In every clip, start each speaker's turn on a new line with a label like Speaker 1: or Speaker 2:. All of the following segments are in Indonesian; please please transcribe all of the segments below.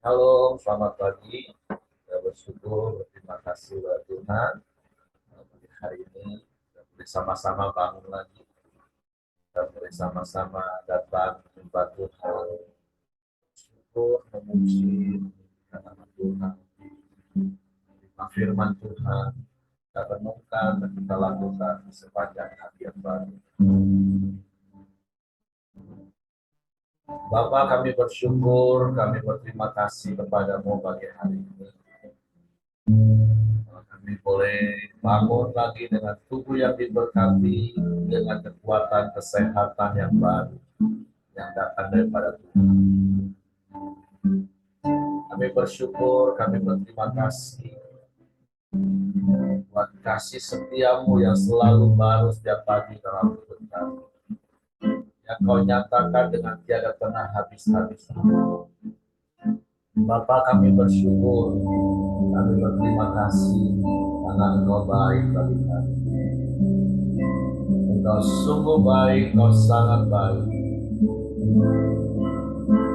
Speaker 1: Halo, selamat pagi. Saya bersyukur, berterima kasih kepada Tuhan. Pagi hari ini kita boleh sama-sama bangun lagi. Kita boleh sama-sama datang menyembah Tuhan. Bersyukur, memuji nama Tuhan. Menerima firman Tuhan. Kita renungkan dan kita lakukan di sepanjang hari yang baru. Bapa, kami bersyukur, kami berterima kasih kepadamu pagi hari ini. Kami boleh bangun lagi dengan tubuh yang diberkati, dengan kekuatan kesehatan yang baru yang datang daripada Tuhan. Kami bersyukur, kami berterima kasih buat kasih setiamu yang selalu baru setiap pagi dalam hidup kami, yang kau nyatakan dengan tiada pernah habis-habis. Bapa, kami bersyukur, kami berterima kasih karena Engkau baik bagi kami. Engkau sungguh baik, Engkau sangat baik.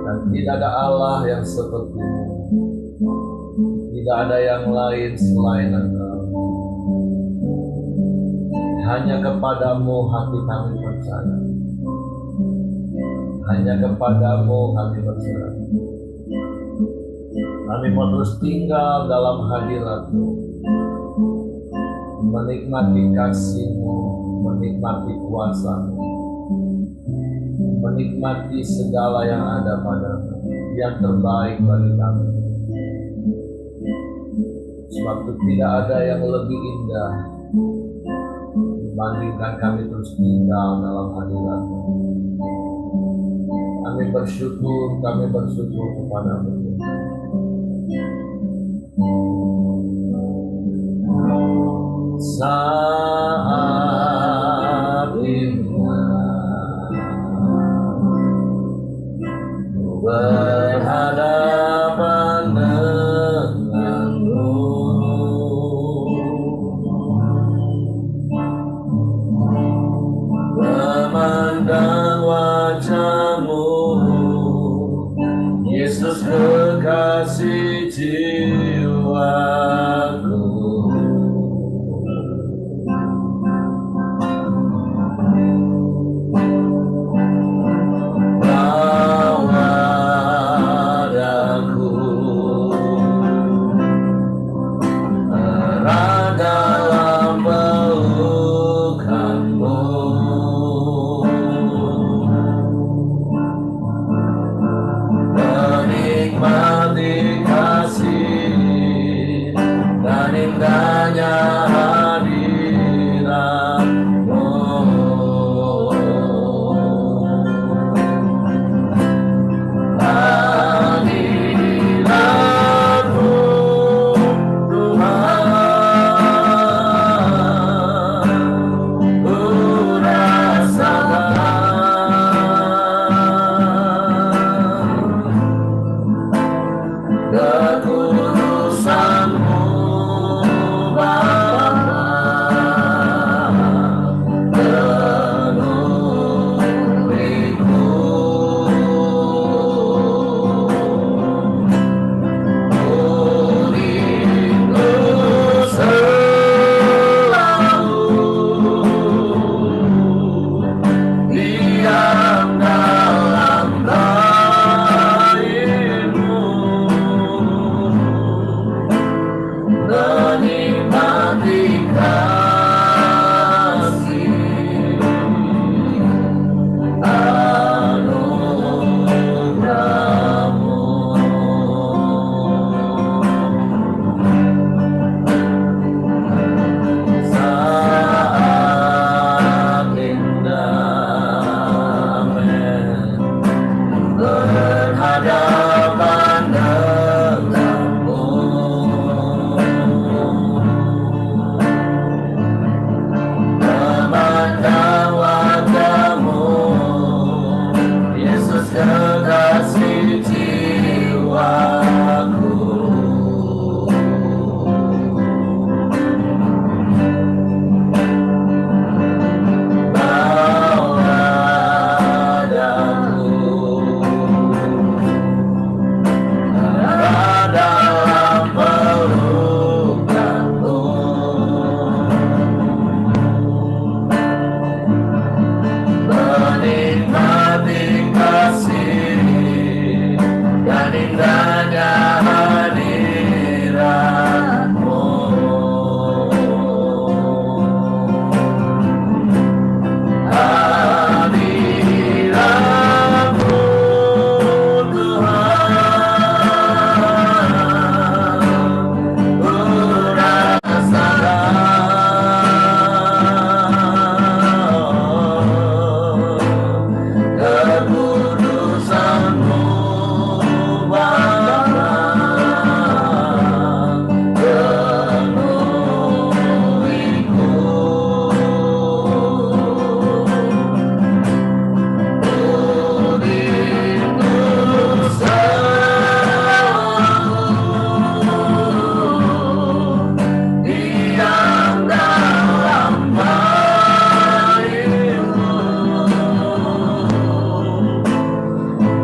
Speaker 1: Dan tidak ada Allah yang seperti-Mu. Tidak ada yang lain selain Engkau. Hanya kepadamu hati kami percaya. Hanya kepadamu kami berserah. Kami mau terus tinggal dalam hadirat-Mu, menikmati kasih-Mu, menikmati kuasa-Mu, menikmati segala yang ada padamu, yang terbaik bagi kami. Sebab itu tidak ada yang lebih indah dibandingkan kami terus tinggal dalam hadirat-Mu. Kami bersyukur kepadamu. Saat ini berhadapan denganmu, memandang wajahmu, Yesus kekasih jiwaku. Menikmati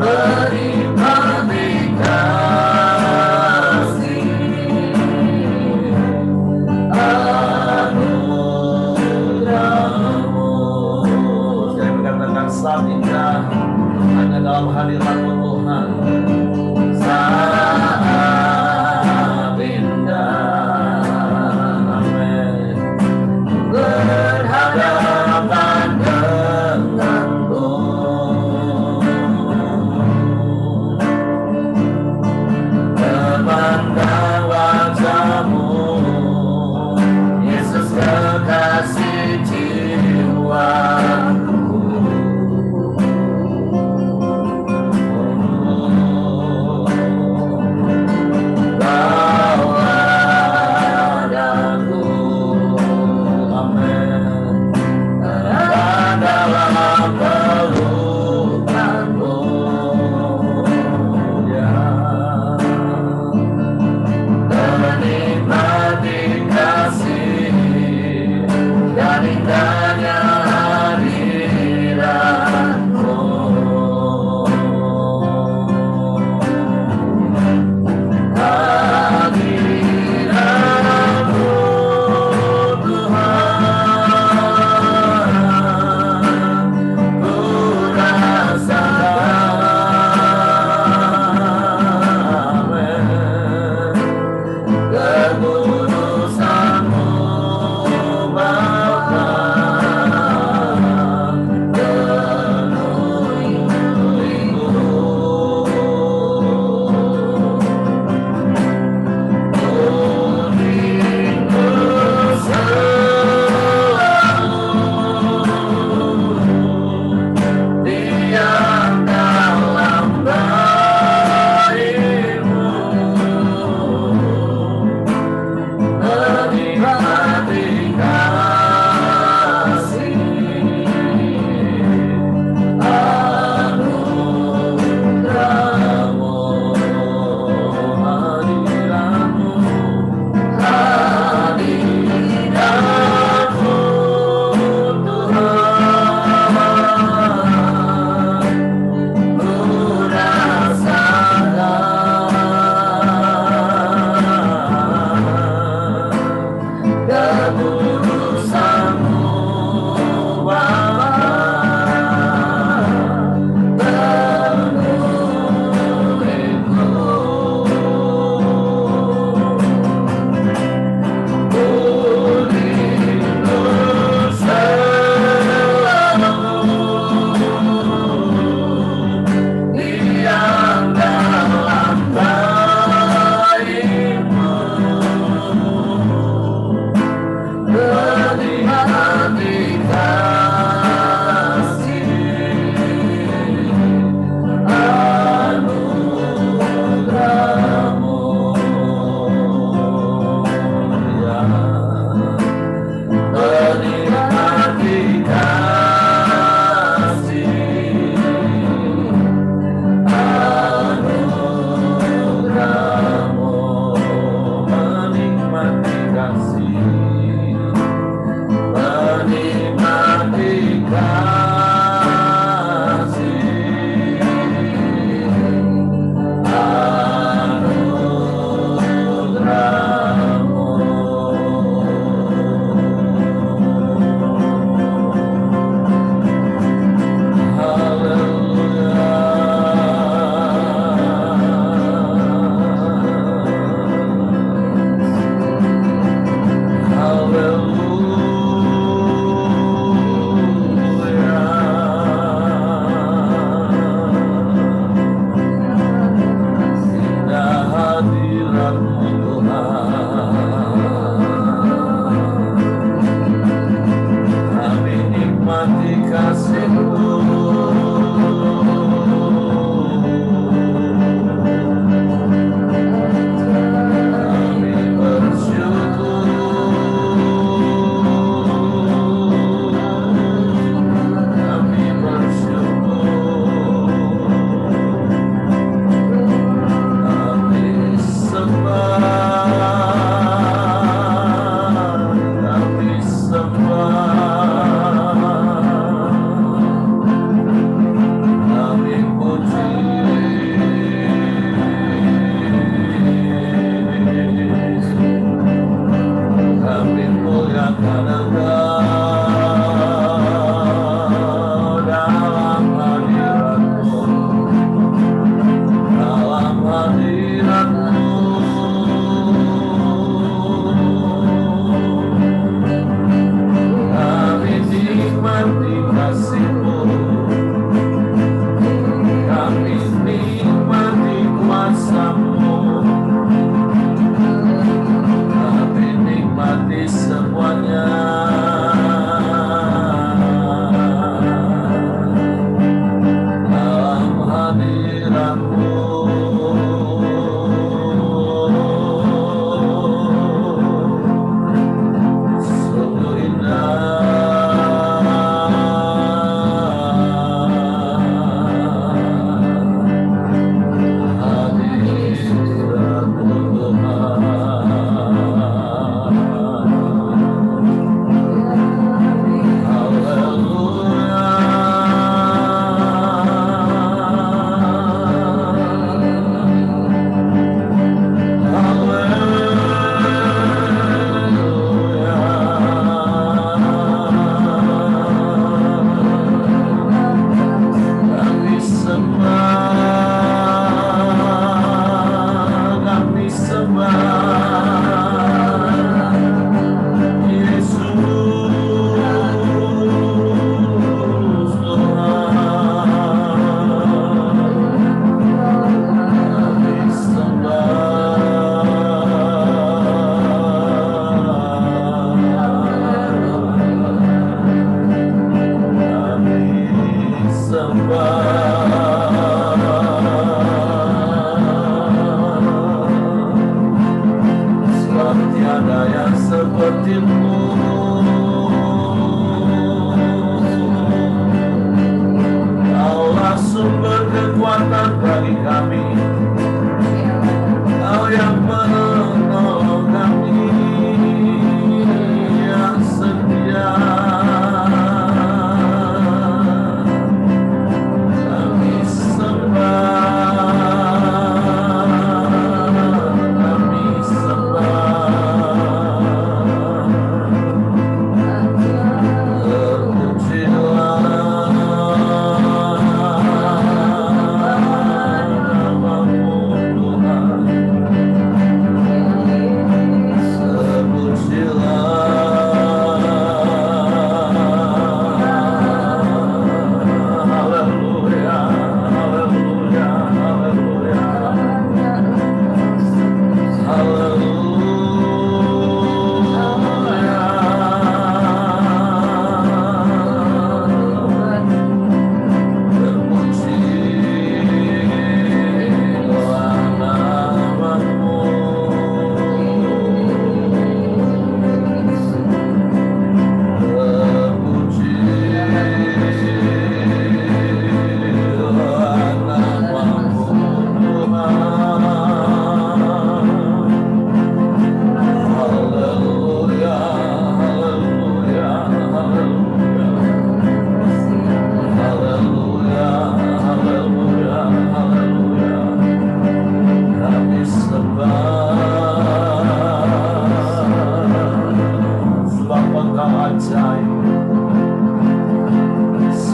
Speaker 1: menikmati kasih anugerah-Mu. Saya berkatakan saat indah hanya dalam hadirat-Mu Tuhan. Saat indah, amin, berhadapan denganmu. Memandang wajah-Mu, Yesus kekasih jiwaku.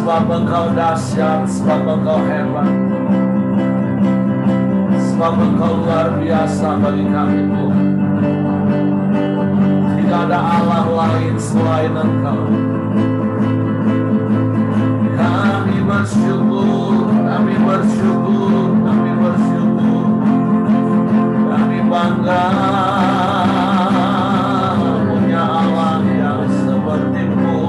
Speaker 1: Sebab Engkau dahsyat, sebab Engkau hebat, sebab Engkau luar biasa bagi kami, Tuhan. Tidak ada Allah lain selain Engkau. Kami bersyukur, kami bersyukur, kami bersyukur, kami bangga punya Allah yang seperti-Mu.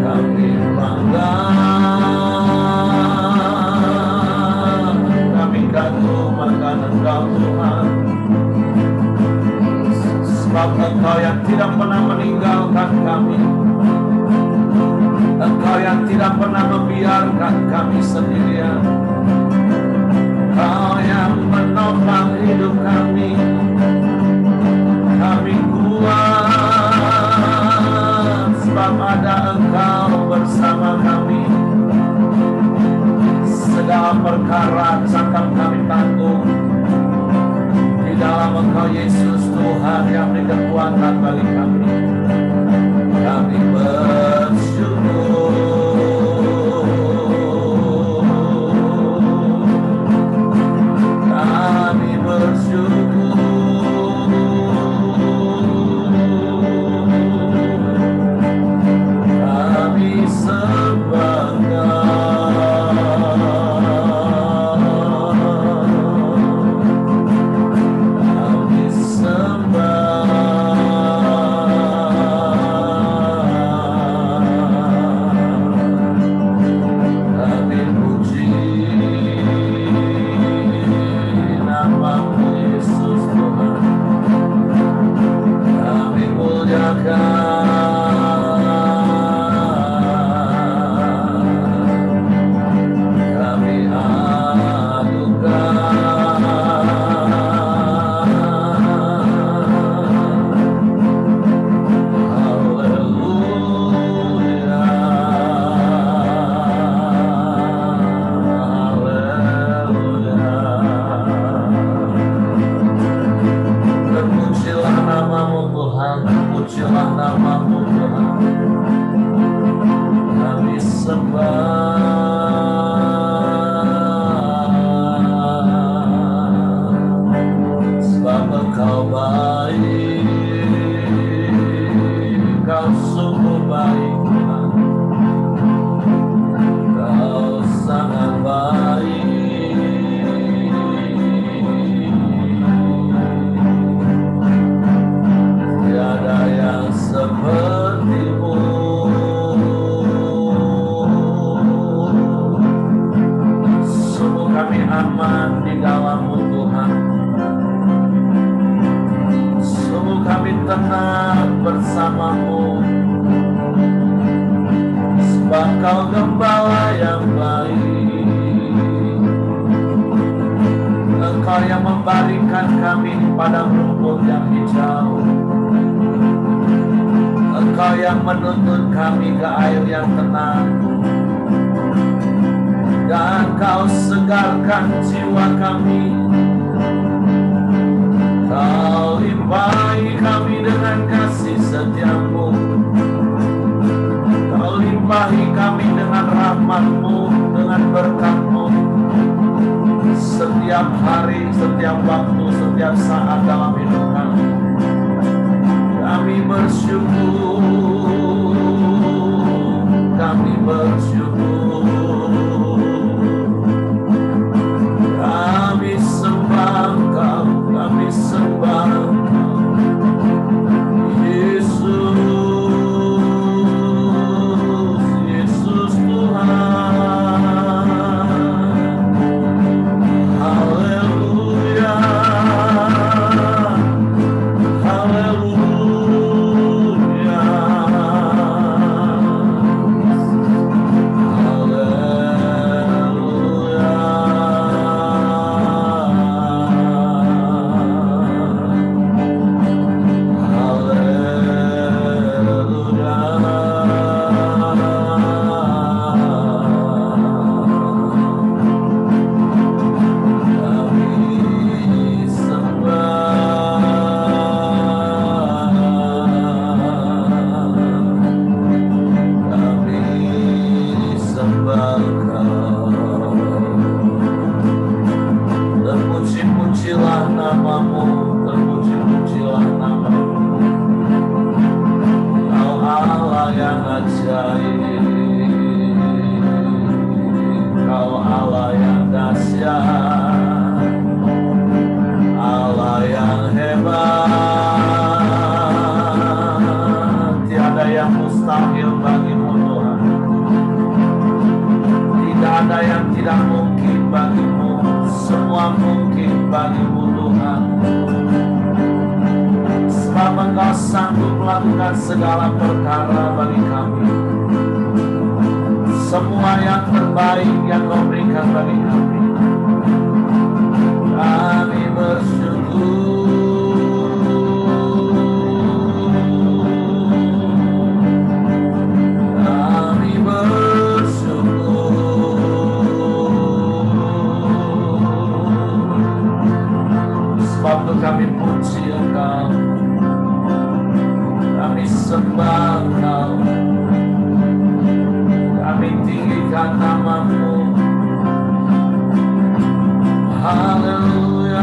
Speaker 1: Kami bangga, kami kagum akan Engkau, Tuhan. Sebab Engkau yang tidak pernah meninggalkan kami, Engkau yang tidak pernah membiarkan kami sendirian, Engkau yang menopang hidup kami. Kami kuat sebab ada Engkau bersama kami. Segala perkara cakap kami tanggung di dalam Engkau Yesus Tuhan yang beri kekuatan bagi kami. Kami bersyukur, kami bersyukur, kami sembah Kau. nyaman di dalam-Mu Tuhan. Sungguh kami tenang bersama-Mu, sebab Kau Gembala yang baik. Engkau yang membaringkan kami di padang rumput yang hijau. Engkau yang menuntun kami ke air yang tenang, dan Kau segarkan jiwa kami. Kau limpahi kami dengan kasih setia-Mu. Kau limpahi kami dengan rahmat-Mu, dengan berkat-Mu. Setiap hari, setiap waktu, setiap saat dalam hidup kami. Kami bersyukur, kami bersyukur. Kami sembah Engkau, kami sembah Engkau, Yesus, Yesus Tuhan. Haleluya, haleluya, terpuji-pujilah nama-Mu, terpuji-pujilah nama-Mu. Kau Allah yang ajaib, Kau Allah yang dahsyat, Allah yang hebat. Tiada yang mustahil bagi-Mu Tuhan, tidak ada yang tidak mungkin bagi-Mu. Semua mungkin bagi-Mu Tuhan, sebab Engkau sanggup melakukan segala perkara bagi kami. Semua yang terbaik yang Kau berikan bagi kami. Kami bersyukur, kami bersyukur. Sebab itu kami puji Engkau, kami sembah Engkau, kami tinggikan nama-Mu. Haleluya,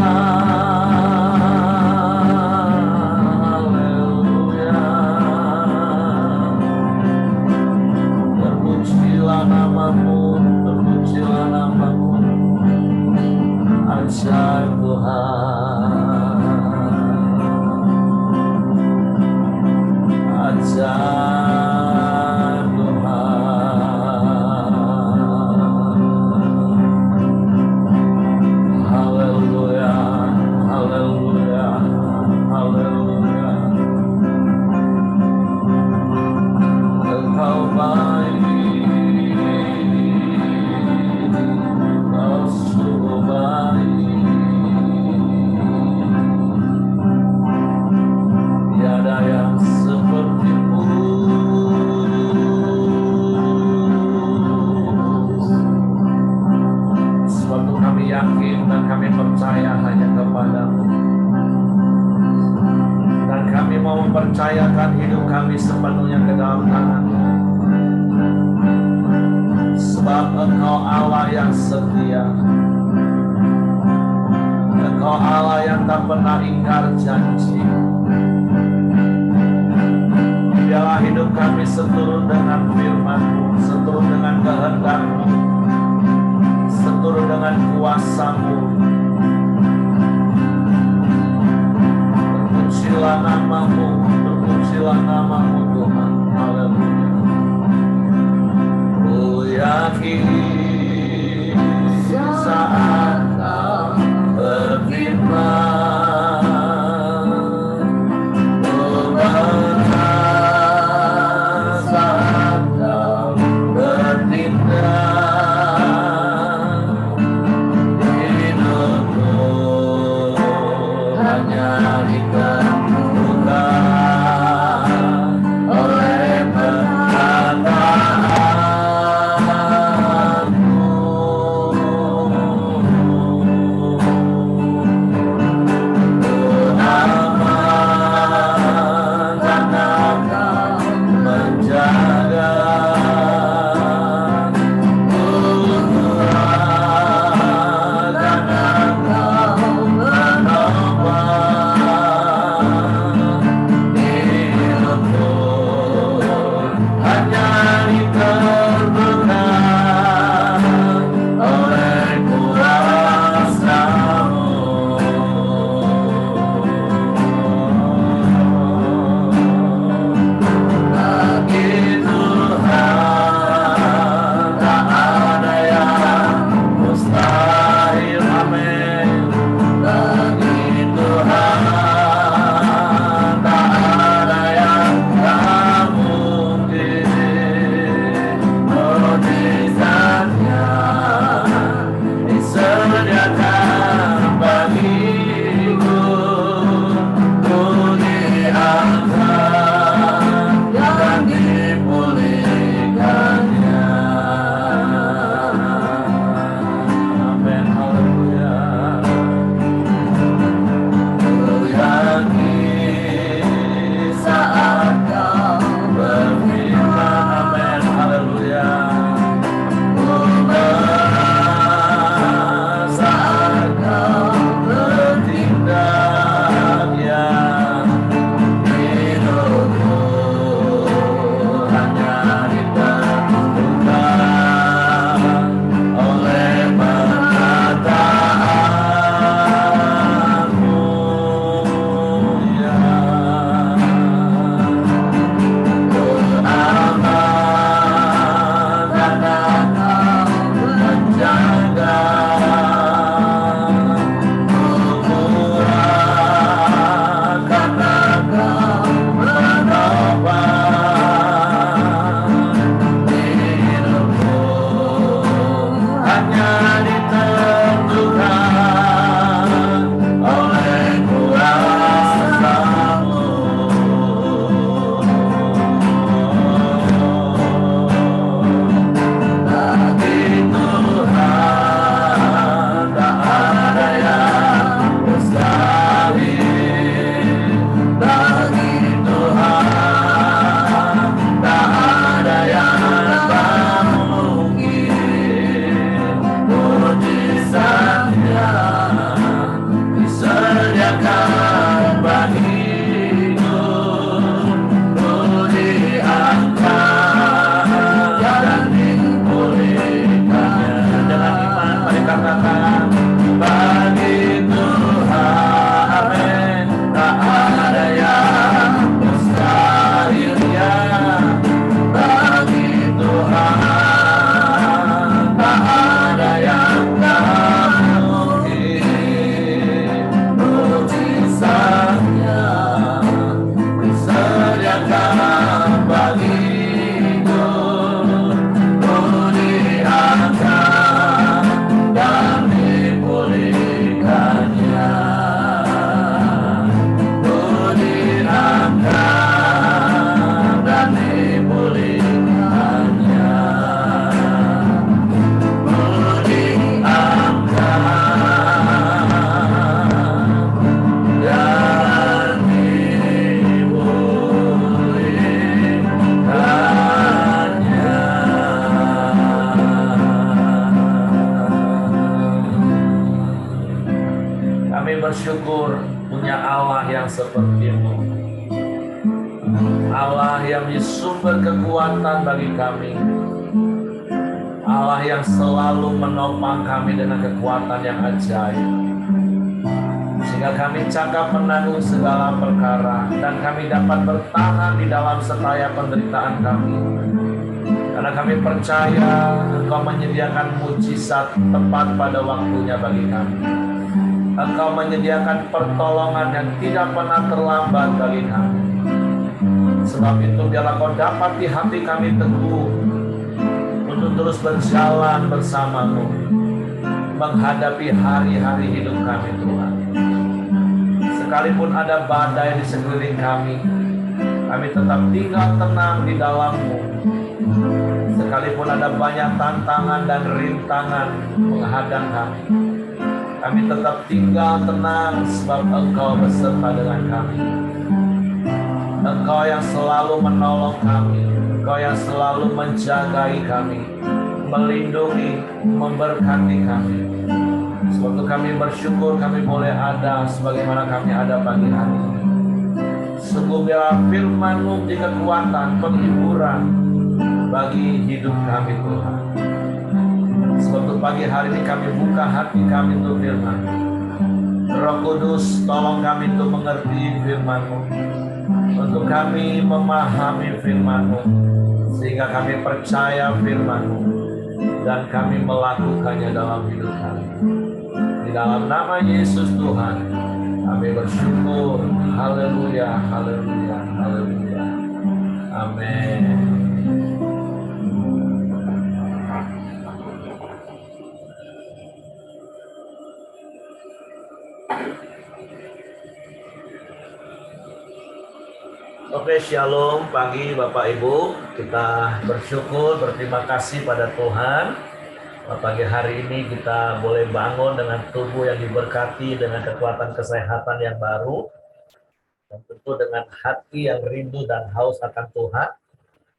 Speaker 1: haleluya. Terpujilah nama-Mu, terpujilah nama-Mu. Ajaib Tuhan, ajaib Tuhan. Haleluya, haleluya, haleluya. Engkau baik, Engkau sungguh baik. Tiada yang seperti-Mu. Sebab itu kami yakin dan kami percaya hanya kepada-Mu. Dan kami mau mempercayakan hidup kami sepenuhnya ke dalam tangan-Mu. Sebab Engkau Allah yang setia, Engkau Allah yang tak pernah ingkar janji. Biarlah hidup kami seturut dengan firman-Mu, seturut dengan kehendak-Mu, seturut dengan kuasa-Mu. Terpujilah nama-Mu, terpujilah nama-Mu Tuhan. Haleluya. Ku yakin saat hanya ditentukan oleh kuasa-Mu. Bagi Tuhan tak ada yang mustahil. Bagi Tuhan tak ada yang tak mungkin. Mujizatnya disediakan bagiku, ku diangkat dan dipulihkannya. Dengan iman mari katakan, bagi Tuhan, amin, tak ada yang mustahil ya. Bagi Tuhan tak ada yang tak mungkin. Mujizatnya disediakan bagiku, ku diangkat dan dipulihkannya. Ku diangkat dan dipulihkannya. Ku diangkat dan dipulihkannya. Kami bersyukur punya Allah yang seperti-Mu. Allah yang menjadi sumber kekuatan bagi kami. Allah yang selalu menopang kami dengan kekuatan yang ajaib. Sehingga kami cakap menanggung segala perkara dan kami dapat bertahan di dalam setiap penderitaan kami. Karena kami percaya Engkau menyediakan mujizat tepat pada waktunya bagi kami. Engkau menyediakan pertolongan yang tidak pernah terlambat bagi kami. Sebab itu biarlah Kau dapat di hati kami teguh untuk terus berjalan bersama-Mu, menghadapi hari-hari hidup kami Tuhan. Sekalipun ada badai di sekeliling kami tetap tinggal tenang di dalam-Mu. Sekalipun ada banyak tantangan dan rintangan menghadang kami tetap tinggal tenang sebab Engkau beserta dengan kami. Engkau yang selalu menolong kami, Engkau yang selalu menjagai kami, melindungi, memberkati kami. Sebab itu kami bersyukur kami boleh ada sebagaimana kami ada pagi hari ini. Sungguh biarlah firman-Mu menjadi kekuatan, penghiburan bagi hidup kami Tuhan. Sebab itu pagi hari ini kami buka hati kami untuk firman. Roh Kudus tolong kami untuk mengerti firman-Mu, untuk kami memahami firman-Mu, sehingga kami percaya firman-Mu dan kami melakukannya dalam hidup kami. Di dalam nama Yesus Tuhan kami bersyukur. Haleluya, haleluya, haleluya. Amin. Oke, shalom pagi Bapak Ibu. Kita bersyukur, berterima kasih pada Tuhan. Pagi hari ini kita boleh bangun dengan tubuh yang diberkati, dengan kekuatan kesehatan yang baru, dan tentu dengan hati yang rindu dan haus akan Tuhan.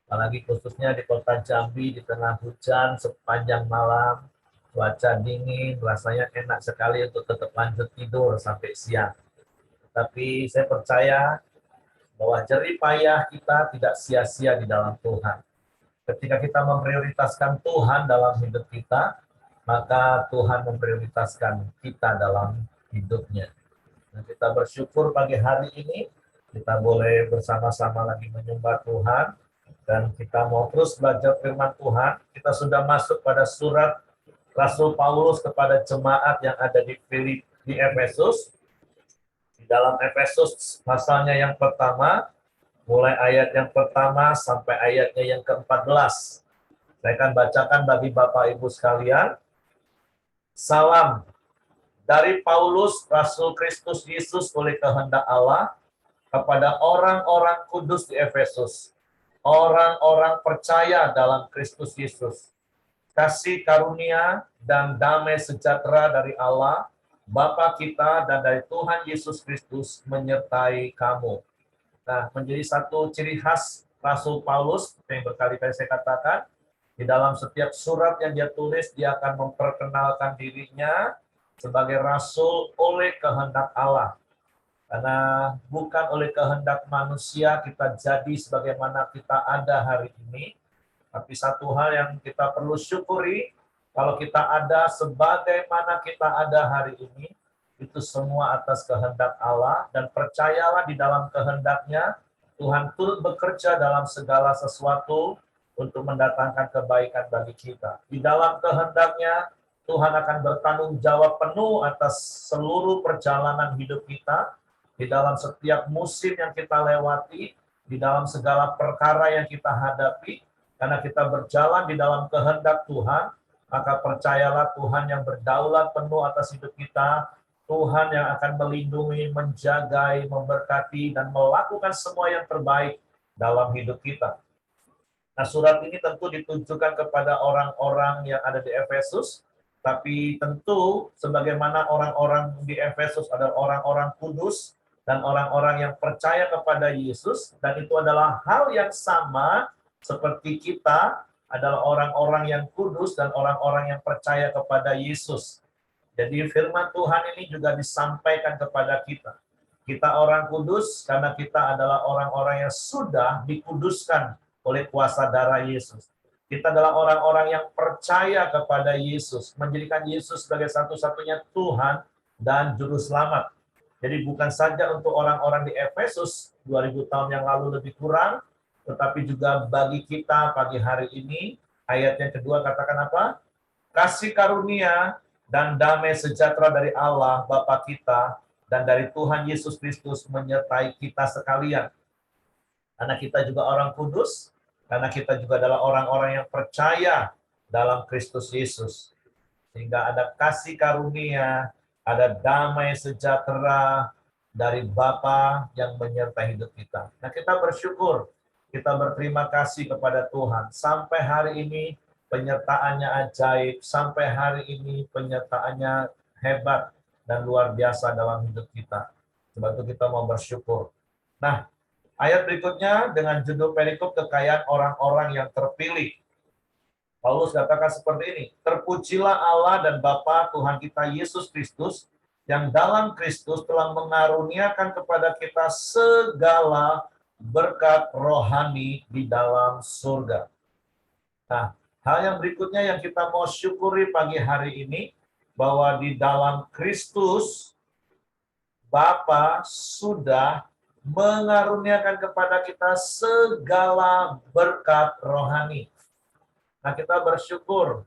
Speaker 1: Apalagi khususnya di kota Jambi di tengah hujan sepanjang malam, cuaca dingin, rasanya enak sekali untuk tetap lanjut tidur sampai siang. Tapi saya percaya bahwa jerih payah kita tidak sia-sia di dalam Tuhan. Ketika kita memprioritaskan Tuhan dalam hidup kita, maka Tuhan memprioritaskan kita dalam hidupnya. Dan kita bersyukur pagi hari ini, kita boleh bersama-sama lagi menyembah Tuhan, dan kita mau terus belajar firman Tuhan. Kita sudah masuk pada surat Rasul Paulus kepada jemaat yang ada di Efesus. Di dalam Efesus pasalnya yang pertama, mulai ayat yang pertama sampai ayatnya yang ke-14. Saya akan bacakan bagi Bapak Ibu sekalian. Salam dari Paulus, Rasul Kristus Yesus oleh kehendak Allah, kepada orang-orang kudus di Efesus, orang-orang percaya dalam Kristus Yesus. Kasih karunia dan damai sejahtera dari Allah, Bapa kita dan dari Tuhan Yesus Kristus menyertai kamu. Nah, menjadi satu ciri khas Rasul Paulus, yang berkali-kali saya katakan, di dalam setiap surat yang dia tulis, dia akan memperkenalkan dirinya sebagai Rasul oleh kehendak Allah. Karena bukan oleh kehendak manusia kita jadi sebagaimana kita ada hari ini, tapi satu hal yang kita perlu syukuri, kalau kita ada sebagaimana kita ada hari ini, itu semua atas kehendak Allah, dan percayalah di dalam kehendaknya, Tuhan turut bekerja dalam segala sesuatu untuk mendatangkan kebaikan bagi kita. Di dalam kehendaknya, Tuhan akan bertanggung jawab penuh atas seluruh perjalanan hidup kita, di dalam setiap musim yang kita lewati, di dalam segala perkara yang kita hadapi, karena kita berjalan di dalam kehendak Tuhan, maka percayalah Tuhan yang berdaulat penuh atas hidup kita, Tuhan yang akan melindungi, menjagai, memberkati, dan melakukan semua yang terbaik dalam hidup kita. Nah, surat ini tentu ditujukan kepada orang-orang yang ada di Efesus, tapi tentu sebagaimana orang-orang di Efesus adalah orang-orang kudus dan orang-orang yang percaya kepada Yesus, dan itu adalah hal yang sama seperti kita adalah orang-orang yang kudus dan orang-orang yang percaya kepada Yesus. Jadi firman Tuhan ini juga disampaikan kepada kita. Kita orang kudus karena kita adalah orang-orang yang sudah dikuduskan oleh kuasa darah Yesus. Kita adalah orang-orang yang percaya kepada Yesus, menjadikan Yesus sebagai satu-satunya Tuhan dan Juru Selamat. Jadi bukan saja untuk orang-orang di Efesus 2000 tahun yang lalu lebih kurang, tetapi juga bagi kita pagi hari ini. Ayat yang kedua katakan apa? Kasih karunia dan damai sejahtera dari Allah Bapa kita dan dari Tuhan Yesus Kristus menyertai kita sekalian. Karena kita juga orang kudus, karena kita juga adalah orang-orang yang percaya dalam Kristus Yesus. Sehingga ada kasih karunia, ada damai sejahtera dari Bapa yang menyertai hidup kita. Nah, kita bersyukur, kita berterima kasih kepada Tuhan. Sampai hari ini penyertaannya ajaib, sampai hari ini penyertaannya hebat dan luar biasa dalam hidup kita. Sebab itu kita mau bersyukur. Nah, ayat berikutnya dengan judul perikop kekayaan orang-orang yang terpilih. Paulus katakan seperti ini, terpujilah Allah dan Bapa Tuhan kita Yesus Kristus, yang dalam Kristus telah mengaruniakan kepada kita segala berkat rohani di dalam surga. Nah, hal yang berikutnya yang kita mau syukuri pagi hari ini, bahwa di dalam Kristus, Bapa sudah mengaruniakan kepada kita segala berkat rohani. Nah, kita bersyukur,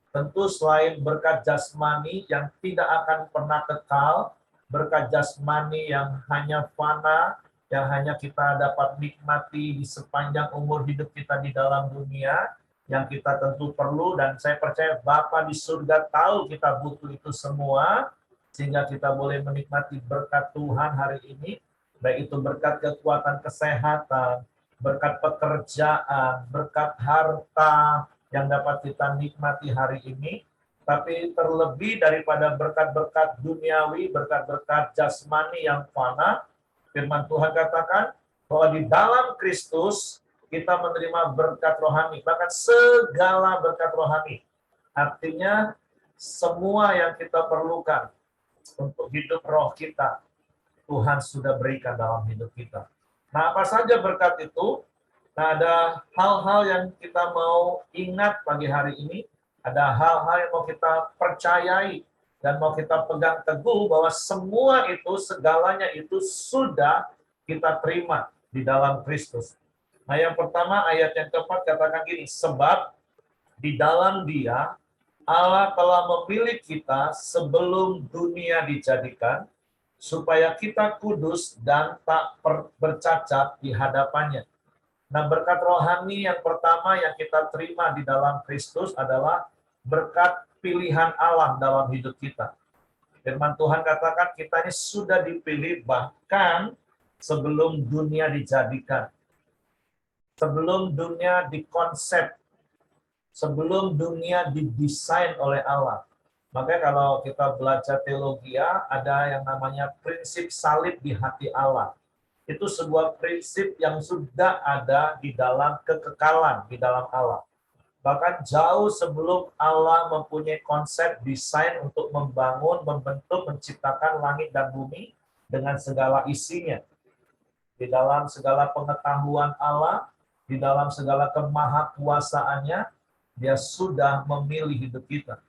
Speaker 1: tentu selain berkat jasmani yang tidak akan pernah kekal, berkat jasmani yang hanya fana, yang hanya kita dapat nikmati di sepanjang umur hidup kita di dalam dunia, yang kita tentu perlu, dan saya percaya Bapa di surga tahu kita butuh itu semua, sehingga kita boleh menikmati berkat Tuhan hari ini, baik itu berkat kekuatan kesehatan, berkat pekerjaan, berkat harta, yang dapat kita nikmati hari ini, tapi terlebih daripada berkat-berkat duniawi, berkat-berkat jasmani yang fana, firman Tuhan katakan bahwa di dalam Kristus kita menerima berkat rohani, bahkan segala berkat rohani. Artinya semua yang kita perlukan untuk hidup roh kita, Tuhan sudah berikan dalam hidup kita. Nah, apa saja berkat itu? Nah, ada hal-hal yang kita mau ingat pagi hari ini, ada hal-hal yang mau kita percayai, dan mau kita pegang teguh bahwa semua itu, segalanya itu sudah kita terima di dalam Kristus. Nah, yang pertama ayat yang keempat katakan gini, sebab di dalam Dia, Allah telah memilih kita sebelum dunia dijadikan, supaya kita kudus dan tak bercacat di hadapannya. Nah, berkat rohani yang pertama yang kita terima di dalam Kristus adalah berkat pilihan Allah dalam hidup kita. Firman Tuhan katakan kita ini sudah dipilih bahkan sebelum dunia dijadikan. Sebelum dunia dikonsep. Sebelum dunia didesain oleh Allah. Makanya kalau kita belajar teologi, ada yang namanya prinsip salib di hati Allah. Itu sebuah prinsip yang sudah ada di dalam kekekalan, di dalam Allah. Bahkan jauh sebelum Allah mempunyai konsep desain untuk membangun, membentuk, menciptakan langit dan bumi dengan segala isinya. Di dalam segala pengetahuan Allah, di dalam segala kemahakuasaannya, Dia sudah memilih hidup kita.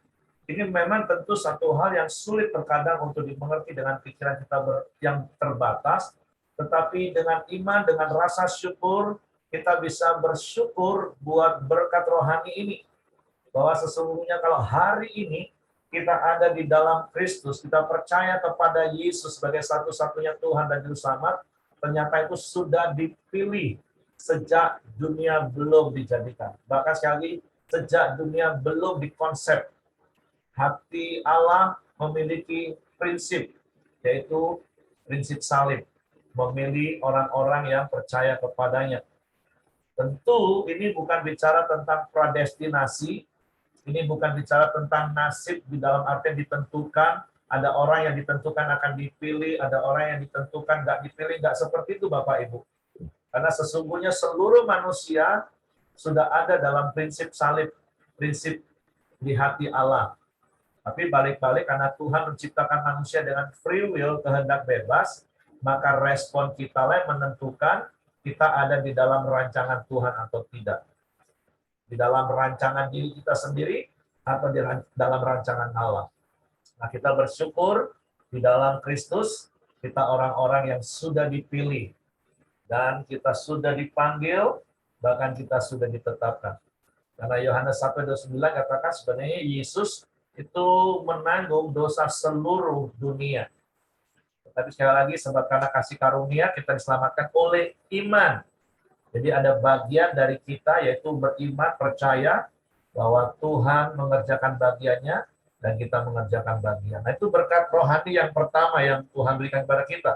Speaker 1: Ini memang tentu satu hal yang sulit terkadang untuk dimengerti dengan pikiran kita yang terbatas, tetapi dengan iman, dengan rasa syukur, kita bisa bersyukur buat berkat rohani ini. Bahwa sesungguhnya kalau hari ini kita ada di dalam Kristus, kita percaya kepada Yesus sebagai satu-satunya Tuhan dan Juru Selamat, ternyata itu sudah dipilih sejak dunia belum dijadikan. Bahkan sekali lagi, sejak dunia belum dikonsep. Hati Allah memiliki prinsip, yaitu prinsip salib. Memilih orang-orang yang percaya kepadanya. Tentu ini bukan bicara tentang predestinasi, ini bukan bicara tentang nasib di dalam arti ditentukan, ada orang yang ditentukan akan dipilih, ada orang yang ditentukan nggak dipilih, nggak seperti itu Bapak Ibu. Karena sesungguhnya seluruh manusia sudah ada dalam prinsip salib, prinsip di hati Allah. Tapi balik-balik karena Tuhan menciptakan manusia dengan free will, kehendak bebas, maka respon kita lah menentukan kita ada di dalam rancangan Tuhan atau tidak. Di dalam rancangan diri kita sendiri atau di dalam rancangan Allah. Nah, kita bersyukur di dalam Kristus, kita orang-orang yang sudah dipilih. Dan kita sudah dipanggil, bahkan kita sudah ditetapkan. Karena Yohanes 1:29 katakan sebenarnya Yesus itu menanggung dosa seluruh dunia. Tapi sekali lagi, sebab karena kasih karunia, kita diselamatkan oleh iman. Jadi ada bagian dari kita, yaitu beriman, percaya bahwa Tuhan mengerjakan bagiannya, dan kita mengerjakan bagian. Nah, itu berkat rohani yang pertama yang Tuhan berikan kepada kita.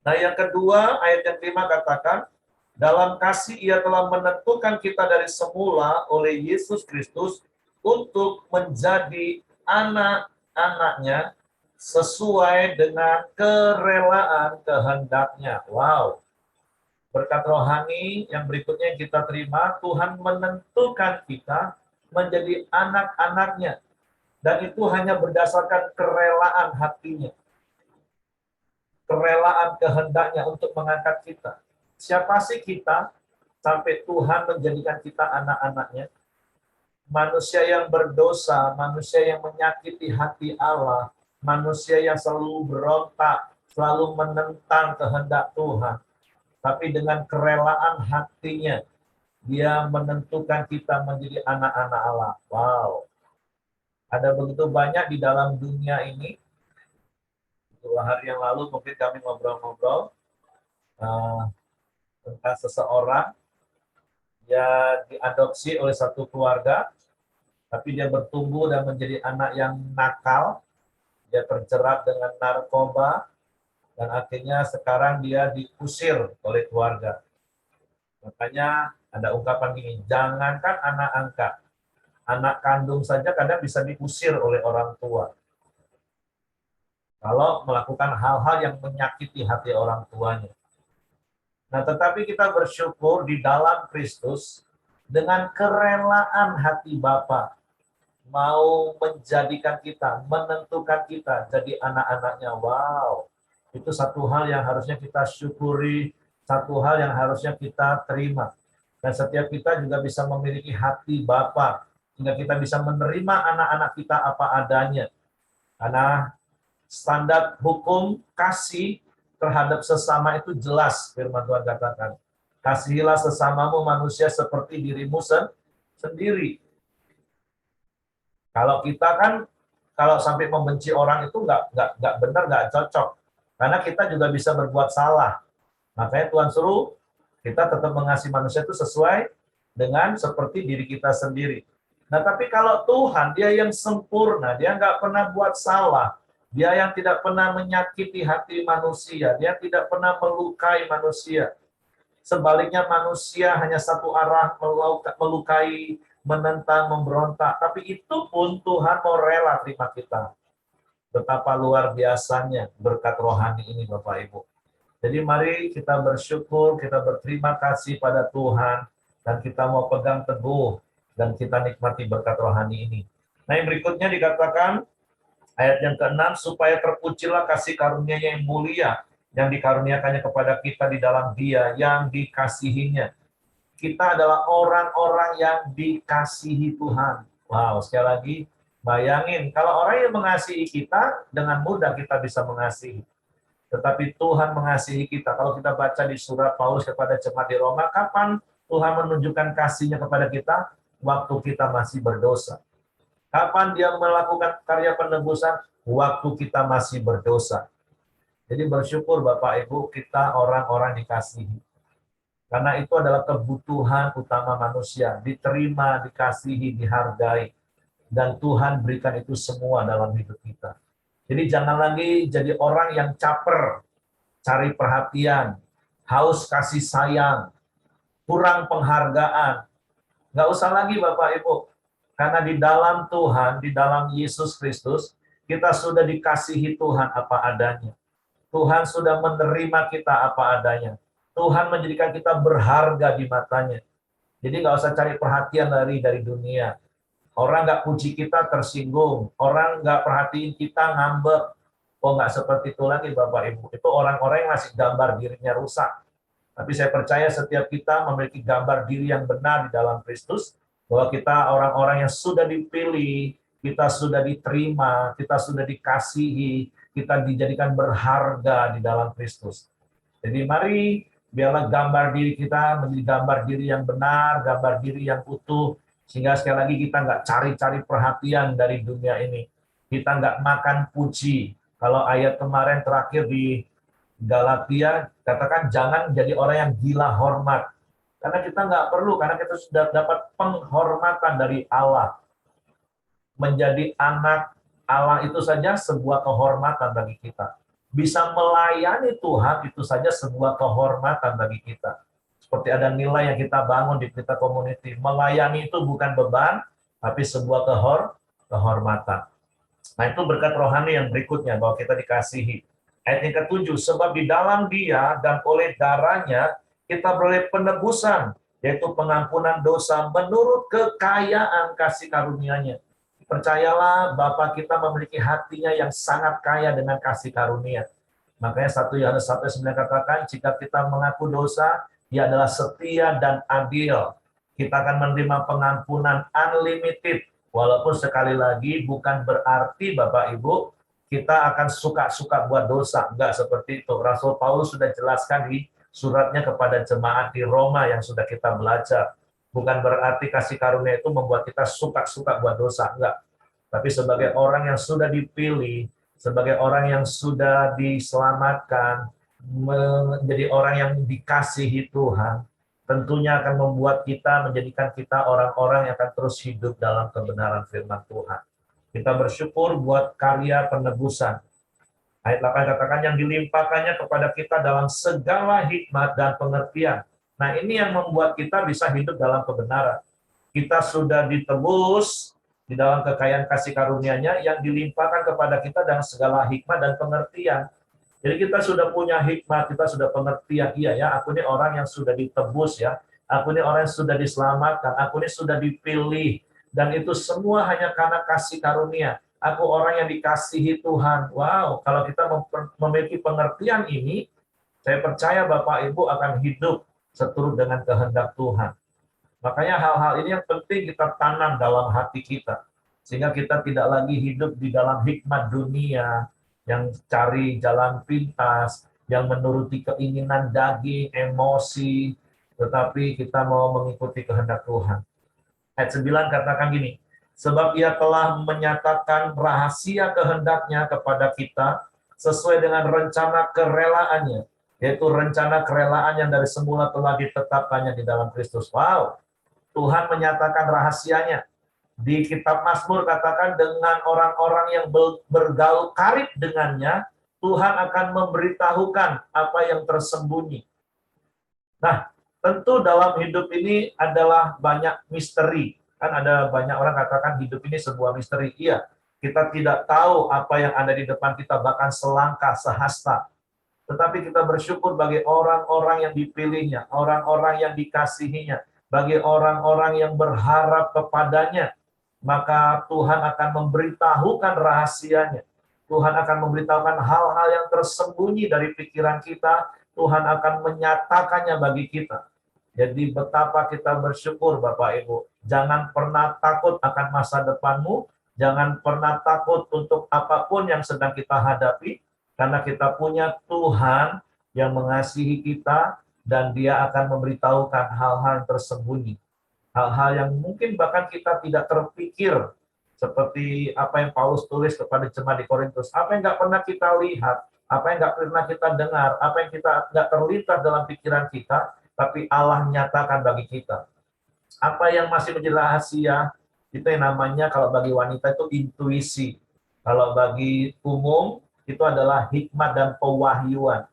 Speaker 1: Nah, yang kedua, ayat yang kelima katakan, dalam kasih Ia telah menentukan kita dari semula oleh Yesus Kristus untuk menjadi anak-anaknya sesuai dengan kerelaan kehendak-Nya. Wow. Berkat rohani yang berikutnya yang kita terima, Tuhan menentukan kita menjadi anak-anaknya. Dan itu hanya berdasarkan kerelaan hatinya. Kerelaan kehendak-Nya untuk mengangkat kita. Siapa sih kita sampai Tuhan menjadikan kita anak-anaknya? Manusia yang berdosa, manusia yang menyakiti hati Allah, manusia yang selalu berontak, selalu menentang kehendak Tuhan. Tapi dengan kerelaan hatinya, Dia menentukan kita menjadi anak-anak Allah. Wow. Ada begitu banyak di dalam dunia ini. 2 hari yang lalu mungkin kami ngobrol-ngobrol tentang seseorang dia diadopsi oleh satu keluarga, tapi dia bertumbuh dan menjadi anak yang nakal, dia terjerat dengan narkoba, dan akhirnya sekarang dia diusir oleh keluarga. Makanya ada ungkapan gini, jangankan anak angkat, anak kandung saja kadang bisa diusir oleh orang tua. Kalau melakukan hal-hal yang menyakiti hati orang tuanya. Nah, tetapi kita bersyukur di dalam Kristus dengan kerelaan hati Bapa mau menjadikan kita, menentukan kita jadi anak-anaknya. Wow, itu satu hal yang harusnya kita syukuri, satu hal yang harusnya kita terima. Dan setiap kita juga bisa memiliki hati Bapa, sehingga kita bisa menerima anak-anak kita apa adanya. Karena standar hukum kasih terhadap sesama itu jelas, firman Tuhan katakan. Kasihilah sesamamu manusia seperti dirimu sendiri. Kalau kita kan, kalau sampai membenci orang itu nggak benar, nggak cocok. Karena kita juga bisa berbuat salah. Makanya Tuhan suruh kita tetap mengasihi manusia itu sesuai dengan seperti diri kita sendiri. Nah, tapi kalau Tuhan, dia yang sempurna, dia nggak pernah buat salah, dia yang tidak pernah menyakiti hati manusia, dia tidak pernah melukai manusia. Sebaliknya manusia hanya satu arah melukai, menentang, memberontak. Tapi itu pun Tuhan mau rela terima kita. Betapa luar biasanya berkat rohani ini Bapak Ibu. Jadi mari kita bersyukur, kita berterima kasih pada Tuhan, dan kita mau pegang teguh, dan kita nikmati berkat rohani ini. Nah, yang berikutnya dikatakan, ayat yang ke-6, supaya terpujilah kasih karunia-Nya yang mulia, yang dikaruniakannya kepada kita di dalam Dia yang dikasihinya. Kita adalah orang-orang yang dikasihi Tuhan. Wow, sekali lagi, bayangin, kalau orang yang mengasihi kita, dengan mudah kita bisa mengasihi. Tetapi Tuhan mengasihi kita. Kalau kita baca di surat Paulus kepada jemaat di Roma, kapan Tuhan menunjukkan kasih-Nya kepada kita? Waktu kita masih berdosa. Kapan dia melakukan karya penebusan? Waktu kita masih berdosa. Jadi bersyukur Bapak Ibu, kita orang-orang dikasihi. Karena itu adalah kebutuhan utama manusia, diterima, dikasihi, dihargai. Dan Tuhan berikan itu semua dalam hidup kita. Jadi jangan lagi jadi orang yang caper, cari perhatian, haus kasih sayang, kurang penghargaan. Nggak usah lagi Bapak Ibu. Karena di dalam Tuhan, di dalam Yesus Kristus, kita sudah dikasihi Tuhan apa adanya. Tuhan sudah menerima kita apa adanya. Tuhan menjadikan kita berharga di matanya. Jadi nggak usah cari perhatian dari dunia. Orang nggak puji kita tersinggung. Orang nggak perhatiin kita ngambek. Oh, nggak seperti itu lagi Bapak Ibu. Itu orang-orang yang masih gambar dirinya rusak. Tapi saya percaya setiap kita memiliki gambar diri yang benar di dalam Kristus. Bahwa kita orang-orang yang sudah dipilih, kita sudah diterima, kita sudah dikasihi, kita dijadikan berharga di dalam Kristus. Jadi mari biarlah gambar diri kita menjadi gambar diri yang benar, gambar diri yang utuh, sehingga sekali lagi kita nggak cari-cari perhatian dari dunia ini. Kita nggak makan puji. Kalau ayat kemarin terakhir di Galatia, katakan jangan jadi orang yang gila hormat. Karena kita nggak perlu, karena kita sudah dapat penghormatan dari Allah. Menjadi anak Allah itu saja sebuah kehormatan bagi kita. Bisa melayani Tuhan itu saja sebuah kehormatan bagi kita. Seperti ada nilai yang kita bangun di Pelita Community. Melayani itu bukan beban, tapi sebuah kehormatan. Nah, itu berkat rohani yang berikutnya, bahwa kita dikasihi. Ayat yang ke-7, sebab di dalam Dia dan oleh darahnya kita beroleh penebusan, yaitu pengampunan dosa menurut kekayaan kasih karunia-Nya. Percayalah, Bapa kita memiliki hatinya yang sangat kaya dengan kasih karunia. Makanya 1 Yohanes 1:9 katakan, jika kita mengaku dosa, Dia adalah setia dan adil. Kita akan menerima pengampunan unlimited. Walaupun sekali lagi bukan berarti Bapak Ibu, kita akan suka-suka buat dosa. Enggak seperti itu. Rasul Paulus sudah jelaskan di suratnya kepada jemaat di Roma yang sudah kita belajar. Bukan berarti kasih karunia itu membuat kita suka-suka buat dosa. Enggak. Tapi sebagai orang yang sudah dipilih, sebagai orang yang sudah diselamatkan, menjadi orang yang dikasihi Tuhan, tentunya akan membuat kita, menjadikan kita orang-orang yang akan terus hidup dalam kebenaran firman Tuhan. Kita bersyukur buat karya penebusan. Ayat 8 katakan yang dilimpahkannya kepada kita dalam segala hikmat dan pengertian. Nah, ini yang membuat kita bisa hidup dalam kebenaran. Kita sudah ditebus di dalam kekayaan kasih karunia-Nya yang dilimpahkan kepada kita dalam segala hikmat dan pengertian. Jadi kita sudah punya hikmat, kita sudah pengertian. Iya ya, aku ini orang yang sudah ditebus ya. Aku ini orang yang sudah diselamatkan. Aku ini sudah dipilih. Dan itu semua hanya karena kasih karunia. Aku orang yang dikasihi Tuhan. Wow, kalau kita memiliki pengertian ini, saya percaya Bapak Ibu akan hidup seturut dengan kehendak Tuhan. Makanya hal-hal ini yang penting kita tanam dalam hati kita. Sehingga kita tidak lagi hidup di dalam hikmat dunia, yang cari jalan pintas, yang menuruti keinginan daging, emosi, tetapi kita mau mengikuti kehendak Tuhan. Ayat 9 katakan gini, sebab Ia telah menyatakan rahasia kehendaknya kepada kita sesuai dengan rencana kerelaannya, yaitu rencana kerelaan yang dari semula telah ditetapkannya di dalam Kristus. Wow, Tuhan menyatakan rahasianya. Di kitab Mazmur katakan dengan orang-orang yang bergaul karib dengannya, Tuhan akan memberitahukan apa yang tersembunyi. Nah, tentu dalam hidup ini adalah banyak misteri. Kan ada banyak orang katakan hidup ini sebuah misteri. Iya, kita tidak tahu apa yang ada di depan kita, bahkan selangkah, sehasta. Tetapi kita bersyukur bagi orang-orang yang dipilihnya, orang-orang yang dikasihinya, bagi orang-orang yang berharap kepadanya. Maka Tuhan akan memberitahukan rahasianya. Tuhan akan memberitahukan hal-hal yang tersembunyi dari pikiran kita. Tuhan akan menyatakannya bagi kita. Jadi betapa kita bersyukur Bapak Ibu. Jangan pernah takut akan masa depanmu. Jangan pernah takut untuk apapun yang sedang kita hadapi. Karena kita punya Tuhan yang mengasihi kita. Dan Dia akan memberitahukan hal-hal yang tersembunyi. Hal-hal yang mungkin bahkan kita tidak terpikir. Seperti apa yang Paulus tulis kepada jemaat di Korintus. Apa yang nggak pernah kita lihat. Apa yang nggak pernah kita dengar. Apa yang kita nggak terlintas dalam pikiran kita. Tapi Allah nyatakan bagi kita. Apa yang masih menjadi rahasia, itu yang namanya kalau bagi wanita itu intuisi. Kalau bagi umum, itu adalah hikmat dan pewahyuan.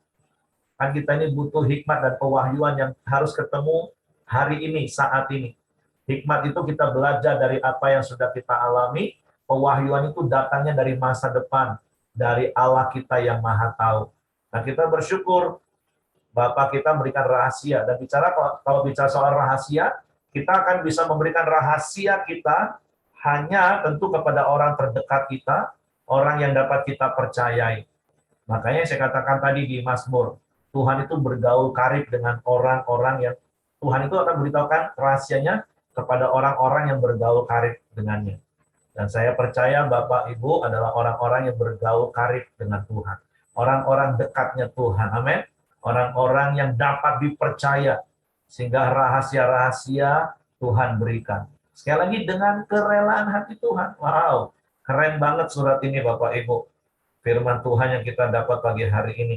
Speaker 1: Kan kita ini butuh hikmat dan pewahyuan yang harus ketemu hari ini, saat ini. Hikmat itu kita belajar dari apa yang sudah kita alami, pewahyuan itu datangnya dari masa depan, dari Allah kita yang Maha Tahu. Nah, kita bersyukur Bapak kita memberikan rahasia. Dan kalau bicara soal rahasia, kita akan bisa memberikan rahasia kita hanya tentu kepada orang terdekat kita, orang yang dapat kita percayai. Makanya saya katakan tadi di Mazmur, Tuhan itu bergaul karib dengan orang-orang yang Tuhan itu akan beritahukan rahasianya kepada orang-orang yang bergaul karib dengannya. Dan saya percaya Bapak Ibu adalah orang-orang yang bergaul karib dengan Tuhan. Orang-orang dekatnya Tuhan. Amin. Orang-orang yang dapat dipercaya. Sehingga rahasia-rahasia Tuhan berikan. Sekali lagi dengan kerelaan hati Tuhan. Wow, keren banget surat ini Bapak Ibu. Firman Tuhan yang kita dapat pagi hari ini.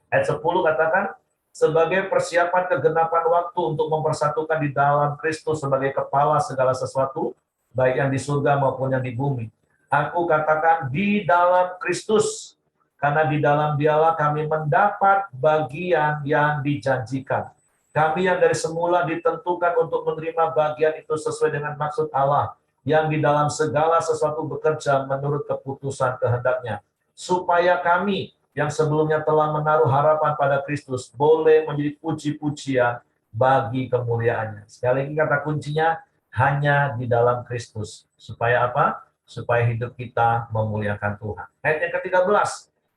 Speaker 1: Ayat 10 katakan, sebagai persiapan kegenapan waktu untuk mempersatukan di dalam Kristus sebagai kepala segala sesuatu, baik yang di surga maupun yang di bumi. Aku katakan di dalam Kristus, karena di dalam Dialah kami mendapat bagian yang dijanjikan. Kami yang dari semula ditentukan untuk menerima bagian itu sesuai dengan maksud Allah, yang di dalam segala sesuatu bekerja menurut keputusan kehendaknya, supaya kami yang sebelumnya telah menaruh harapan pada Kristus boleh menjadi puji-pujian bagi kemuliaannya. Sekali lagi kata kuncinya, hanya di dalam Kristus. Supaya apa? Supaya hidup kita memuliakan Tuhan. Ayat yang ke-13,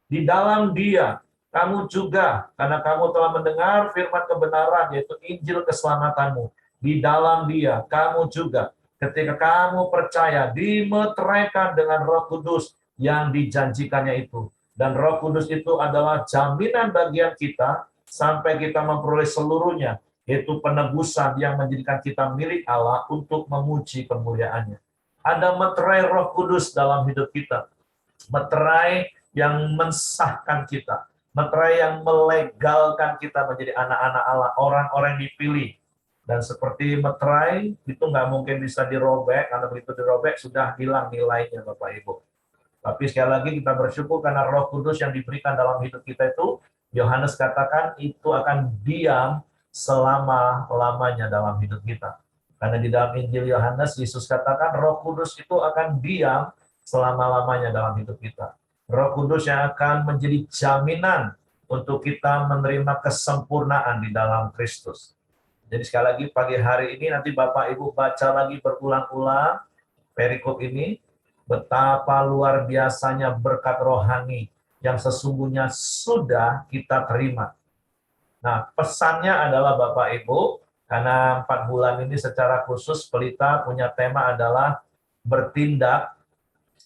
Speaker 1: di dalam Dia, kamu juga, karena kamu telah mendengar firman kebenaran, yaitu Injil keselamatanmu. Di dalam Dia, kamu juga, ketika kamu percaya, dimeteraikan dengan Roh Kudus yang dijanjikannya itu. Dan Roh Kudus itu adalah jaminan bagian kita sampai kita memperoleh seluruhnya, yaitu penebusan yang menjadikan kita milik Allah untuk memuji kemuliaannya. Ada meterai Roh Kudus dalam hidup kita. Meterai yang mensahkan kita. Meterai yang melegalkan kita menjadi anak-anak Allah, orang-orang yang dipilih. Dan seperti meterai, itu nggak mungkin bisa dirobek, karena begitu dirobek sudah hilang nilainya Bapak Ibu. Tapi sekali lagi kita bersyukur karena Roh Kudus yang diberikan dalam hidup kita itu, Yohanes katakan itu akan diam selama-lamanya dalam hidup kita. Karena di dalam Injil Yohanes, Yesus katakan Roh Kudus itu akan diam selama-lamanya dalam hidup kita. Roh Kudus yang akan menjadi jaminan untuk kita menerima kesempurnaan di dalam Kristus. Jadi sekali lagi pagi hari ini nanti Bapak Ibu baca lagi berulang-ulang perikop ini, betapa luar biasanya berkat rohani yang sesungguhnya sudah kita terima. Nah, pesannya adalah Bapak Ibu, karena 4 bulan ini secara khusus Pelita punya tema adalah bertindak,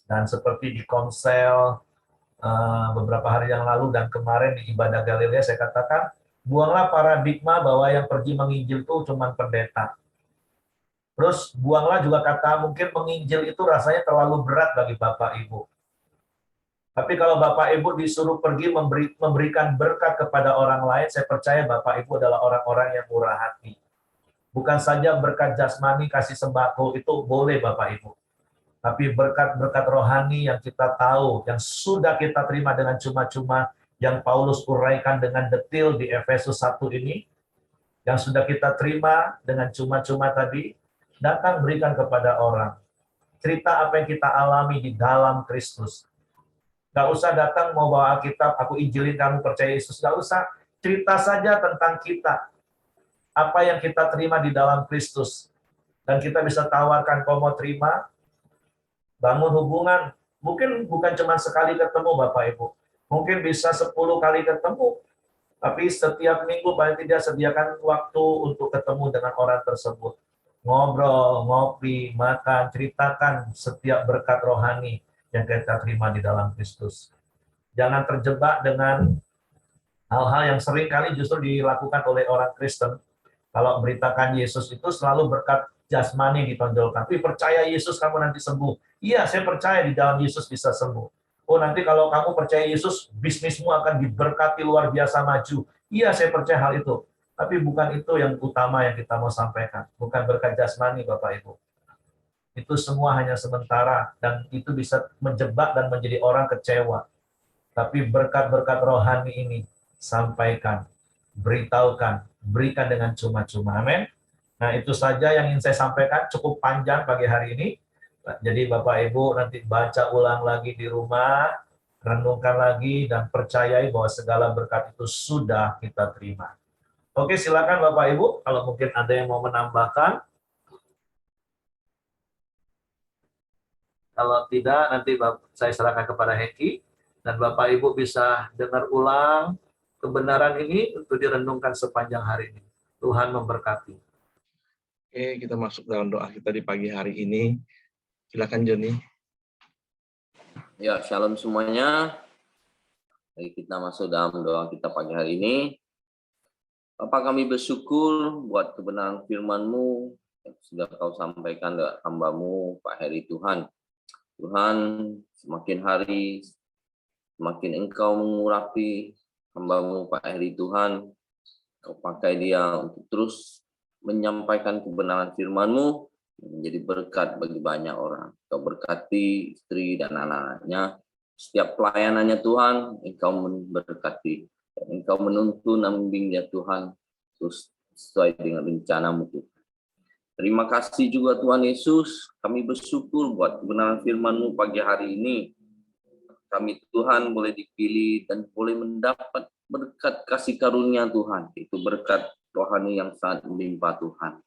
Speaker 1: dan seperti di Komsel beberapa hari yang lalu dan kemarin di ibadah Galilea saya katakan, buanglah paradigma bahwa yang pergi menginjil itu cuma pendeta. Terus buanglah juga kata mungkin menginjil itu rasanya terlalu berat bagi Bapak Ibu. Tapi kalau Bapak Ibu disuruh pergi memberikan berkat kepada orang lain, saya percaya Bapak Ibu adalah orang-orang yang murah hati. Bukan saja berkat jasmani kasih sembako itu boleh Bapak Ibu. Tapi berkat-berkat rohani yang kita tahu, yang sudah kita terima dengan cuma-cuma, yang Paulus uraikan dengan detail di Efesus 1 ini, yang sudah kita terima dengan cuma-cuma tadi, datang berikan kepada orang. Cerita apa yang kita alami di dalam Kristus. Gak usah datang mau bawa Alkitab, aku injilin kamu percaya Yesus. Gak usah, cerita saja tentang kita. Apa yang kita terima di dalam Kristus. Dan kita bisa tawarkan, kau mau terima, bangun hubungan. Mungkin bukan cuma sekali ketemu Bapak Ibu. Mungkin bisa 10 kali ketemu. Tapi setiap minggu paling tidak sediakan waktu untuk ketemu dengan orang tersebut. Ngobrol, ngopi, makan, ceritakan setiap berkat rohani yang kita terima di dalam Kristus. Jangan terjebak dengan hal-hal yang sering kali justru dilakukan oleh orang Kristen. Kalau beritakan Yesus itu selalu berkat jasmani ditonjolkan. Tapi percaya Yesus kamu nanti sembuh. Iya, saya percaya di dalam Yesus bisa sembuh. Oh, nanti kalau kamu percaya Yesus, bisnismu akan diberkati luar biasa maju. Iya, saya percaya hal itu. Tapi bukan itu yang utama yang kita mau sampaikan. Bukan berkat jasmani, Bapak Ibu. Itu semua hanya sementara, dan itu bisa menjebak dan menjadi orang kecewa. Tapi berkat-berkat rohani ini, sampaikan, beritahukan, berikan dengan cuma-cuma. Amin. Nah, itu saja yang ingin saya sampaikan, cukup panjang pagi hari ini. Jadi Bapak Ibu nanti baca ulang lagi di rumah, renungkan lagi, dan percayai bahwa segala berkat itu sudah kita terima. Oke, silakan Bapak Ibu, kalau mungkin ada yang mau menambahkan. Kalau tidak, nanti saya serahkan kepada Heki, dan Bapak Ibu bisa dengar ulang kebenaran ini untuk direnungkan sepanjang hari ini. Tuhan memberkati.
Speaker 2: Oke, kita masuk dalam doa kita di pagi hari ini. Silakan Joni.
Speaker 3: Ya, shalom semuanya. Mari kita masuk dalam doa kita pagi hari ini. Bapa, kami bersyukur buat kebenaran firman-Mu yang sudah Kau sampaikan ke hamba-Mu, Pak Heri Tuhan. Tuhan, semakin hari, semakin Engkau mengurapi hamba-Mu, Pak Heri Tuhan. Kau pakai dia untuk terus menyampaikan kebenaran firman-Mu, menjadi berkat bagi banyak orang. Kau berkati istri dan anak-anaknya. Setiap pelayanannya Tuhan, Engkau memberkati. Dan Engkau menuntun dan membimbing dia Tuhan, terus sesuai dengan rencana-Mu Tuhan. Terima kasih juga Tuhan Yesus, kami bersyukur buat kebenaran firman-Mu pagi hari ini. Kami Tuhan boleh dipilih dan boleh mendapat berkat kasih karunia Tuhan. Itu berkat rohani yang sangat melimpah Tuhan.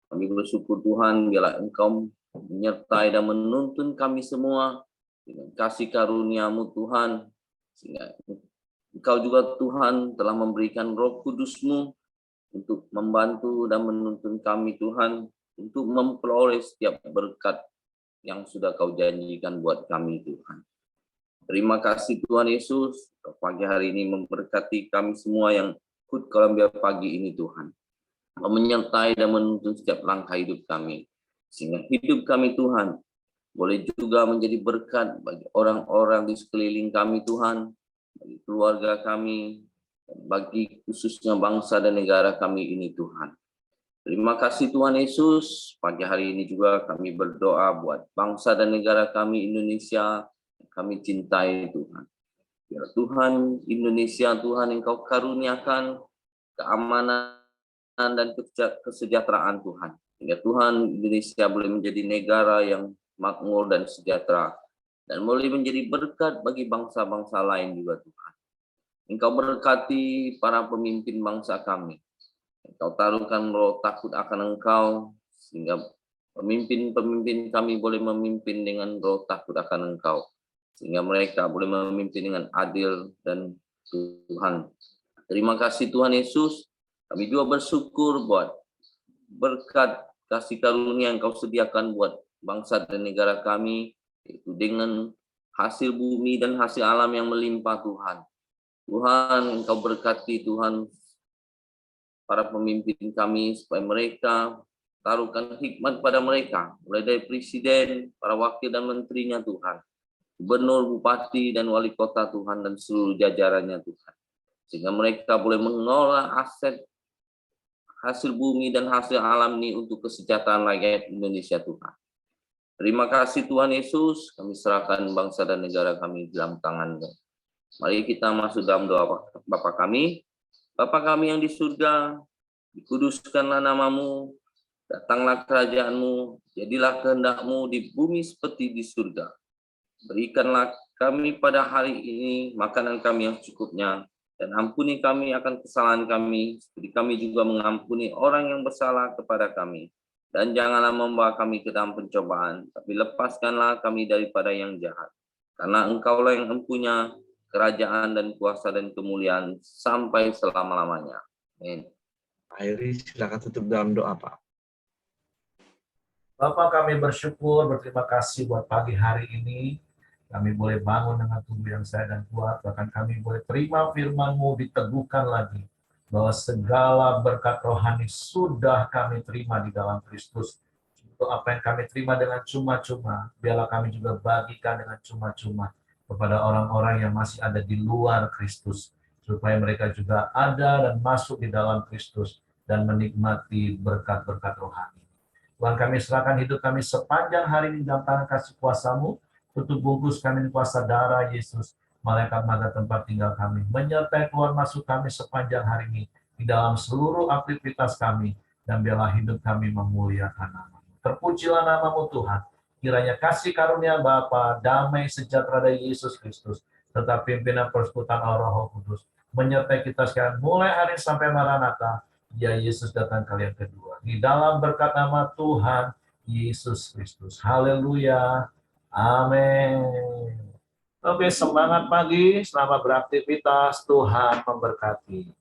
Speaker 3: Kami bersyukur Tuhan, biarlah Engkau menyertai dan menuntun kami semua dengan kasih karunia-Mu Tuhan. Sehingga Engkau juga Tuhan telah memberikan Roh Kudus-Mu untuk membantu dan menuntun kami Tuhan untuk memperoleh setiap berkat yang sudah Kau janjikan buat kami Tuhan. Terima kasih Tuhan Yesus, pagi hari ini memberkati kami semua yang ikut Columbia pagi ini Tuhan. Menyertai dan menuntun setiap langkah hidup kami. Sehingga hidup kami Tuhan boleh juga menjadi berkat bagi orang-orang di sekeliling kami Tuhan, bagi keluarga kami, bagi khususnya bangsa dan negara kami ini Tuhan. Terima kasih Tuhan Yesus, pagi hari ini juga kami berdoa buat bangsa dan negara kami Indonesia, kami cintai Tuhan. Biar Tuhan Indonesia, Tuhan Engkau karuniakan keamanan dan kesejahteraan Tuhan. Sehingga Tuhan Indonesia boleh menjadi negara yang makmur dan sejahtera, dan boleh menjadi berkat bagi bangsa-bangsa lain juga Tuhan. Engkau berkati para pemimpin bangsa kami. Engkau taruhkan roh takut akan Engkau, sehingga pemimpin-pemimpin kami boleh memimpin dengan roh takut akan Engkau. Sehingga mereka boleh memimpin dengan adil dan Tuhan. Terima kasih Tuhan Yesus. Kami juga bersyukur buat berkat kasih karunia yang Kau sediakan buat bangsa dan negara kami, yaitu dengan hasil bumi dan hasil alam yang melimpah Tuhan. Tuhan, Engkau berkati Tuhan para pemimpin kami, supaya mereka taruhkan hikmat pada mereka, mulai dari presiden, para wakil dan menterinya Tuhan, gubernur, bupati, dan wali kota Tuhan, dan seluruh jajarannya Tuhan. Sehingga mereka boleh mengelola aset hasil bumi dan hasil alam ini untuk kesejahteraan rakyat Indonesia Tuhan. Terima kasih Tuhan Yesus, kami serahkan bangsa dan negara kami dalam tangan-Mu. Mari kita masuk dalam doa Bapa kami. Bapa kami yang di surga, dikuduskanlah nama-Mu, datanglah kerajaan-Mu, jadilah kehendak-Mu di bumi seperti di surga. Berikanlah kami pada hari ini makanan kami yang cukupnya, dan ampuni kami akan kesalahan kami, seperti kami juga mengampuni orang yang bersalah kepada kami. Dan janganlah membawa kami ke dalam pencobaan, tapi lepaskanlah kami daripada yang jahat. Karena Engkaulah yang mempunyai kerajaan dan kuasa dan kemuliaan sampai selama-lamanya. Amin.
Speaker 2: Akhiri silakan tutup dalam doa, Pak.
Speaker 1: Bapak, kami bersyukur, berterima kasih buat pagi hari ini. Kami boleh bangun dengan tubuh yang sehat dan kuat, bahkan kami boleh terima firman-Mu, diteguhkan lagi bahwa segala berkat rohani sudah kami terima di dalam Kristus. Untuk apa yang kami terima dengan cuma-cuma, biarlah kami juga bagikan dengan cuma-cuma kepada orang-orang yang masih ada di luar Kristus, supaya mereka juga ada dan masuk di dalam Kristus dan menikmati berkat-berkat rohani. Tuhan, kami serahkan hidup kami sepanjang hari ini dalam tangan kasih kuasa-Mu. Tutup bungkus kami di kuasa darah Yesus. Malaikat maga tempat tinggal kami, menyertai keluar masuk kami sepanjang hari ini di dalam seluruh aktivitas kami, dan biarlah hidup kami memuliakan nama-Mu. Terpujilah nama-Mu Tuhan. Kiranya kasih karunia Bapa, damai sejahtera dari Yesus Kristus, serta pimpinan persekutuan Roh Kudus menyertai kita sekarang mulai hari sampai Maranatha. Ya Yesus datang kali yang kedua. Di dalam berkat nama Tuhan Yesus Kristus. Haleluya. Amin. Oke, semangat pagi, selamat beraktivitas, Tuhan memberkati.